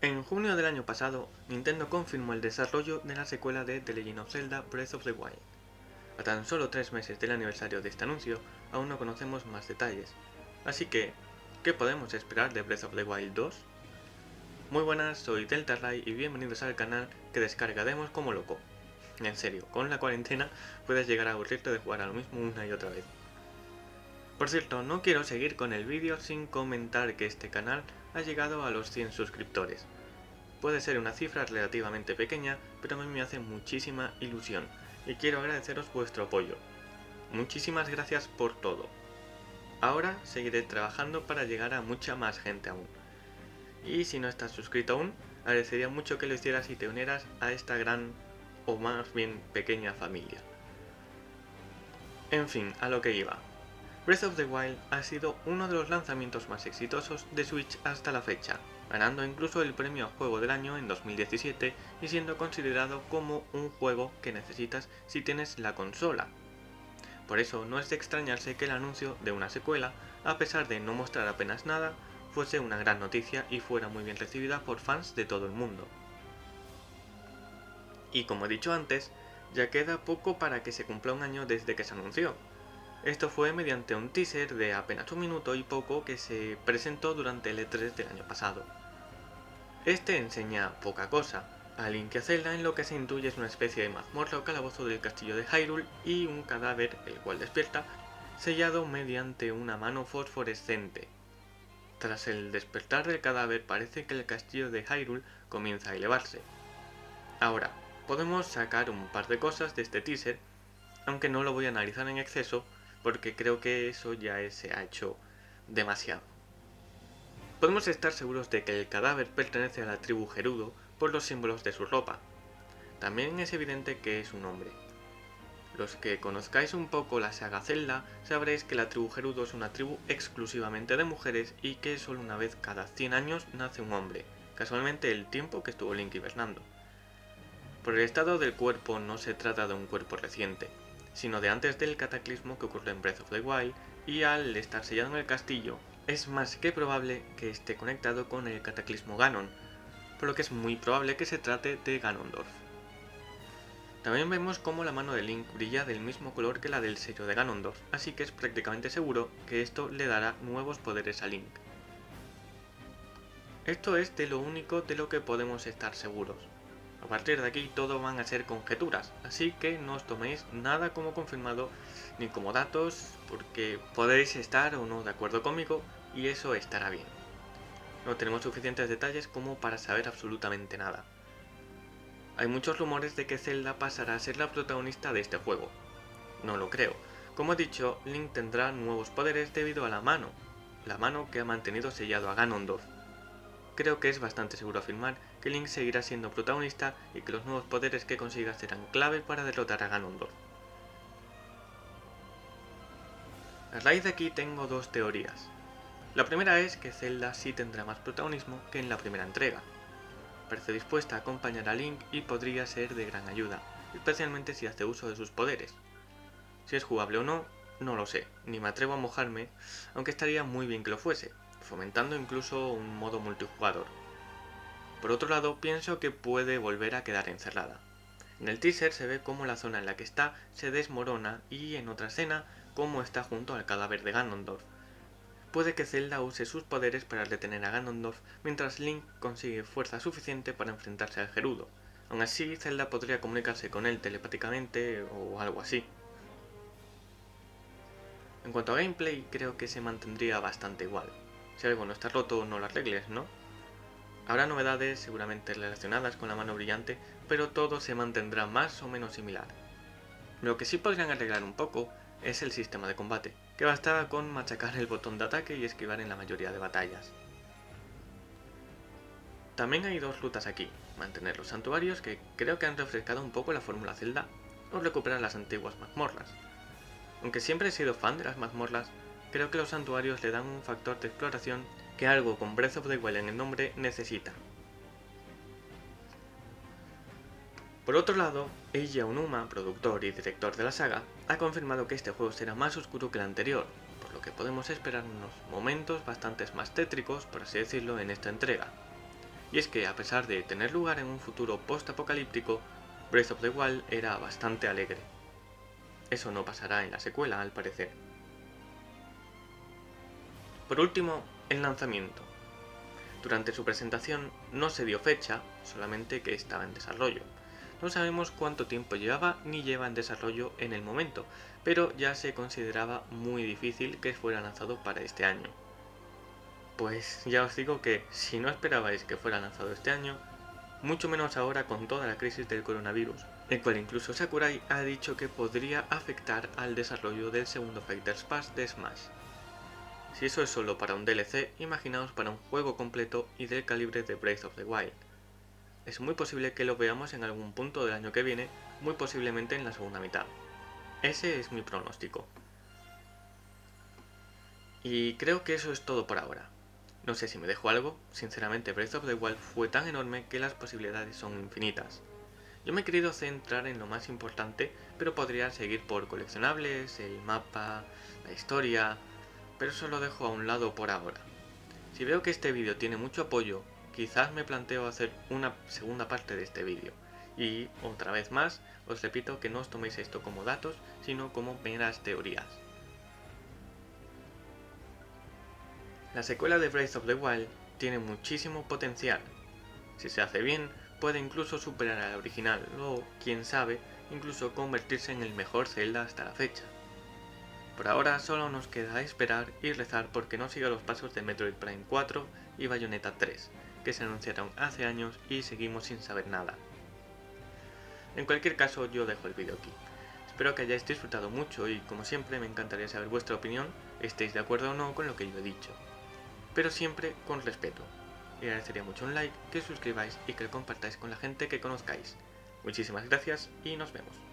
En junio del año pasado, Nintendo confirmó el desarrollo de la secuela de The Legend of Zelda Breath of the Wild. A tan solo 3 meses del aniversario de este anuncio, aún no conocemos más detalles. Así que, ¿qué podemos esperar de Breath of the Wild 2? Muy buenas, soy DeltaRay y bienvenidos al canal que descarga demos como loco. En serio, con la cuarentena puedes llegar a aburrirte de jugar a lo mismo una y otra vez. Por cierto, no quiero seguir con el vídeo sin comentar que este canal ha llegado a los 100 suscriptores. Puede ser una cifra relativamente pequeña, pero a mí me hace muchísima ilusión y quiero agradeceros vuestro apoyo. Muchísimas gracias por todo. Ahora seguiré trabajando para llegar a mucha más gente aún. Y si no estás suscrito aún, agradecería mucho que lo hicieras y te unieras a esta gran, o más bien pequeña familia. En fin, a lo que iba. Breath of the Wild ha sido uno de los lanzamientos más exitosos de Switch hasta la fecha, ganando incluso el premio a Juego del Año en 2017 y siendo considerado como un juego que necesitas si tienes la consola. Por eso no es de extrañarse que el anuncio de una secuela, a pesar de no mostrar apenas nada, fuese una gran noticia y fuera muy bien recibida por fans de todo el mundo. Y como he dicho antes, ya queda poco para que se cumpla un año desde que se anunció. Esto fue mediante un teaser de apenas un minuto y poco que se presentó durante el E3 del año pasado. Este enseña poca cosa, a Link y a Zelda en lo que se intuye es una especie de mazmorra o calabozo del castillo de Hyrule y un cadáver, el cual despierta, sellado mediante una mano fosforescente. Tras el despertar del cadáver parece que el castillo de Hyrule comienza a elevarse. Ahora, podemos sacar un par de cosas de este teaser, aunque no lo voy a analizar en exceso porque creo que eso ya se ha hecho demasiado. Podemos estar seguros de que el cadáver pertenece a la tribu Gerudo por los símbolos de su ropa. También es evidente que es un hombre. Los que conozcáis un poco la saga Zelda sabréis que la tribu Gerudo es una tribu exclusivamente de mujeres y que solo una vez cada 100 años nace un hombre, casualmente el tiempo que estuvo Link hibernando. Por el estado del cuerpo no se trata de un cuerpo reciente, sino de antes del cataclismo que ocurrió en Breath of the Wild, y al estar sellado en el castillo, es más que probable que esté conectado con el cataclismo Ganon, por lo que es muy probable que se trate de Ganondorf. También vemos cómo la mano de Link brilla del mismo color que la del sello de Ganondorf, así que es prácticamente seguro que esto le dará nuevos poderes a Link. Esto es de lo único de lo que podemos estar seguros. A partir de aquí todo van a ser conjeturas, así que no os toméis nada como confirmado ni como datos, porque podéis estar o no de acuerdo conmigo y eso estará bien. No tenemos suficientes detalles como para saber absolutamente nada. Hay muchos rumores de que Zelda pasará a ser la protagonista de este juego. No lo creo. Como he dicho, Link tendrá nuevos poderes debido a la mano que ha mantenido sellado a Ganondorf. Creo que es bastante seguro afirmar que Link seguirá siendo protagonista y que los nuevos poderes que consiga serán clave para derrotar a Ganondorf. A raíz de aquí tengo dos teorías. La primera es que Zelda sí tendrá más protagonismo que en la primera entrega. Parece dispuesta a acompañar a Link y podría ser de gran ayuda, especialmente si hace uso de sus poderes. Si es jugable o no, no lo sé, ni me atrevo a mojarme, aunque estaría muy bien que lo fuese, fomentando incluso un modo multijugador. Por otro lado, pienso que puede volver a quedar encerrada. En el teaser se ve cómo la zona en la que está se desmorona y en otra escena cómo está junto al cadáver de Ganondorf. Puede que Zelda use sus poderes para detener a Ganondorf mientras Link consigue fuerza suficiente para enfrentarse al Gerudo. Aún así, Zelda podría comunicarse con él telepáticamente o algo así. En cuanto a gameplay, creo que se mantendría bastante igual. Si algo no está roto, no lo arregles, ¿no? Habrá novedades seguramente relacionadas con la mano brillante, pero todo se mantendrá más o menos similar. Lo que sí podrían arreglar un poco es el sistema de combate, que bastaba con machacar el botón de ataque y esquivar en la mayoría de batallas. También hay dos rutas aquí, mantener los santuarios, que creo que han refrescado un poco la fórmula Zelda, o recuperar las antiguas mazmorras. Aunque siempre he sido fan de las mazmorras, creo que los santuarios le dan un factor de exploración que algo con Breath of the Wild en el nombre necesita. Por otro lado, Eiji Aonuma, productor y director de la saga, ha confirmado que este juego será más oscuro que el anterior, por lo que podemos esperar unos momentos bastante más tétricos, por así decirlo, en esta entrega. Y es que a pesar de tener lugar en un futuro post-apocalíptico, Breath of the Wild era bastante alegre. Eso no pasará en la secuela, al parecer. Por último, el lanzamiento. Durante su presentación no se dio fecha, solamente que estaba en desarrollo. No sabemos cuánto tiempo llevaba ni lleva en desarrollo en el momento, pero ya se consideraba muy difícil que fuera lanzado para este año. Pues ya os digo que si no esperabais que fuera lanzado este año, mucho menos ahora con toda la crisis del coronavirus, el cual incluso Sakurai ha dicho que podría afectar al desarrollo del segundo Fighters Pass de Smash. Si eso es solo para un DLC, imaginaos para un juego completo y del calibre de Breath of the Wild. Es muy posible que lo veamos en algún punto del año que viene, muy posiblemente en la segunda mitad. Ese es mi pronóstico. Y creo que eso es todo por ahora. No sé si me dejo algo, sinceramente Breath of the Wild fue tan enorme que las posibilidades son infinitas. Yo me he querido centrar en lo más importante, pero podría seguir por coleccionables, el mapa, la historia, pero eso lo dejo a un lado por ahora. Si veo que este vídeo tiene mucho apoyo, quizás me planteo hacer una segunda parte de este vídeo. Y, otra vez más, os repito que no os toméis esto como datos, sino como meras teorías. La secuela de Breath of the Wild tiene muchísimo potencial. Si se hace bien, puede incluso superar al original o, quién sabe, incluso convertirse en el mejor Zelda hasta la fecha. Por ahora solo nos queda esperar y rezar porque no siga los pasos de Metroid Prime 4 y Bayonetta 3, que se anunciaron hace años y seguimos sin saber nada. En cualquier caso, yo dejo el vídeo aquí. Espero que hayáis disfrutado mucho y, como siempre, me encantaría saber vuestra opinión, estéis de acuerdo o no con lo que yo he dicho. Pero siempre con respeto. Y agradecería mucho un like, que os suscribáis y que lo compartáis con la gente que conozcáis. Muchísimas gracias y nos vemos.